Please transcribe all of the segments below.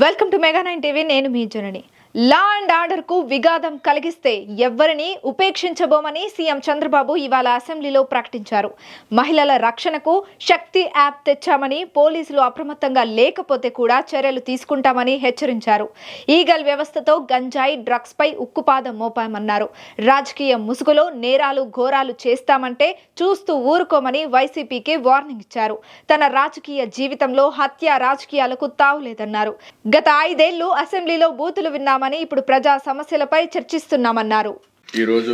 Welcome to mega 9 TV. నేను మీ జనని. Law and order కు విఘాతం కలిగిస్తే ఎవ్వరిని ఉపేక్షించబోమని సీఎం చంద్రబాబు ఇవాళ అసెంబ్లీలో ప్రకటించారు. మహిళల రక్షణకు శక్తి యాప్ తెచ్చామని, పోలీసులు అప్రమత్తంగా లేకపోతే కూడా చర్యలు తీసుకుంటామని హెచ్చరించారు. ఈగల్ వ్యవస్థతో గంజాయి, డ్రగ్స్ పై ఉక్కుపాదం మోపామన్నారు. రాజకీయ ముసుగులో నేరాలు ఘోరాలు చేస్తామంటే చూస్తూ ఊరుకోమని వైసీపీకి వార్నింగ్ ఇచ్చారు. తన రాజకీయ జీవితంలో హత్య రాజకీయాలకు తావులేదన్నారు. గత 5 ఏళ్లు అసెంబ్లీలో బూతులు విన్నామని, ఇప్పుడు ప్రజా సమస్యలపై చర్చిస్తున్నామన్నారు. ఈ రోజు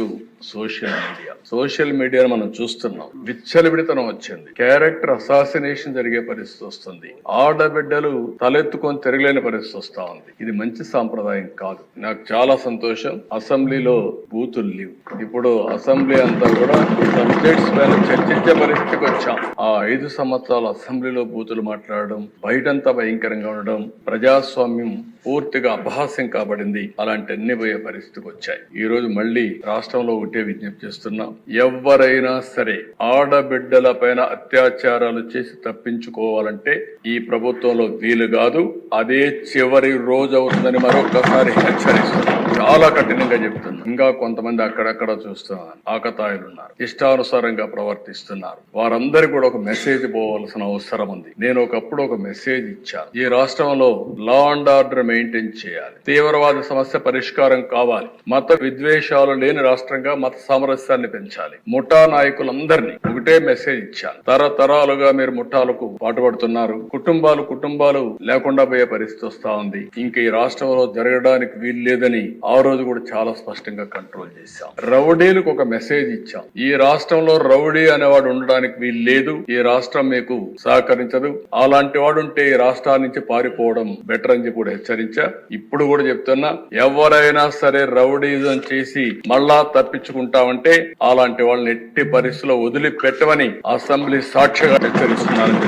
సోషల్ మీడియా మనం చూస్తున్నాం. విచ్చలవిడితనం వచ్చింది. క్యారెక్టర్ అసాసినేషన్ జరిగే పరిస్థితి వస్తుంది. ఆడబిడ్డలు తలెత్తుకొని తిరగలేని పరిస్థితి వస్తా ఉంది. ఇది మంచి సాంప్రదాయం కాదు. నాకు చాలా సంతోషం, అసెంబ్లీలో బూతులు లేవు. ఇప్పుడు అసెంబ్లీ అంతా కూడా సబ్జెక్ట్స్ పైన చర్చించే పరిస్థితికి వచ్చాం. ఆ 5 సంవత్సరాలు అసెంబ్లీలో బూతులు మాట్లాడడం, బయటంతా భయంకరంగా ఉండడం, ప్రజాస్వామ్యం పూర్తిగా అపహాస్యం కాబడింది. అలాంటి అన్ని పోయే పరిస్థితికి వచ్చాయి. ఈ రోజు మళ్ళీ రాష్ట్రంలో ఒకటే విజ్ఞప్తి చేస్తున్నాం. ఎవరైనా సరే ఆడబిడ్డల పైన అత్యాచారాలు చేసి తప్పించుకోవాలంటే ఈ ప్రభుత్వంలో వీలు కాదు. అదే చివరి రోజు అవుతుందని మరొకసారి హెచ్చరిస్తున్నాం. చాలా కఠినంగా చెప్తున్నాం. ఇంకా కొంతమంది అక్కడక్కడ చూస్తున్నారు, ఆకతాయిలు ఉన్నారు, ఇష్టానుసారంగా ప్రవర్తిస్తున్నారు. వారందరికీ కూడా ఒక మెసేజ్ పోవాల్సిన అవసరం ఉంది. నేను ఒకప్పుడు ఒక మెసేజ్ ఇచ్చాను. ఈ రాష్ట్రంలో లా అండ్ ఆర్డర్ మెయింటైన్ చేయాలి. తీవ్రవాద సమస్య పరిష్కారం కావాలి. మత విద్వేషాలు లేని రాష్ట్రంగా మత సామరస్యాన్ని పెంచాలి. ముఠా నాయకులందరినీ ఒకటే మెసేజ్ ఇచ్చాను. తరతరాలుగా మీరు ముఠాలకు పాటుపడుతున్నారు. కుటుంబాలు లేకుండా పోయే పరిస్థితి వస్తా ఉంది. ఇంక ఈ రాష్ట్రంలో జరగడానికి వీలు లేదని ఆ రోజు కూడా చాలా స్పష్టంగా కంట్రోల్ చేశాం. రౌడీలకు ఒక మెసేజ్ ఇచ్చాం. ఈ రాష్ట్రంలో రౌడీ అనేవాడు ఉండడానికి వీలు లేదు. ఈ రాష్ట్రం మీకు సహకరించదు. అలాంటి వాడు ఉంటే ఈ రాష్ట్రాల నుంచి పారిపోవడం బెటర్ అని చెప్పి కూడా హెచ్చరించా. ఇప్పుడు కూడా చెప్తున్నా, ఎవరైనా సరే రౌడీజం చేసి మళ్ళా తప్పించుకుంటామంటే అలాంటి వాళ్ళని ఎట్టి పరిస్థితుల్లో వదిలిపెట్టమని అసెంబ్లీ సాక్షిగా హెచ్చరిస్తున్నారని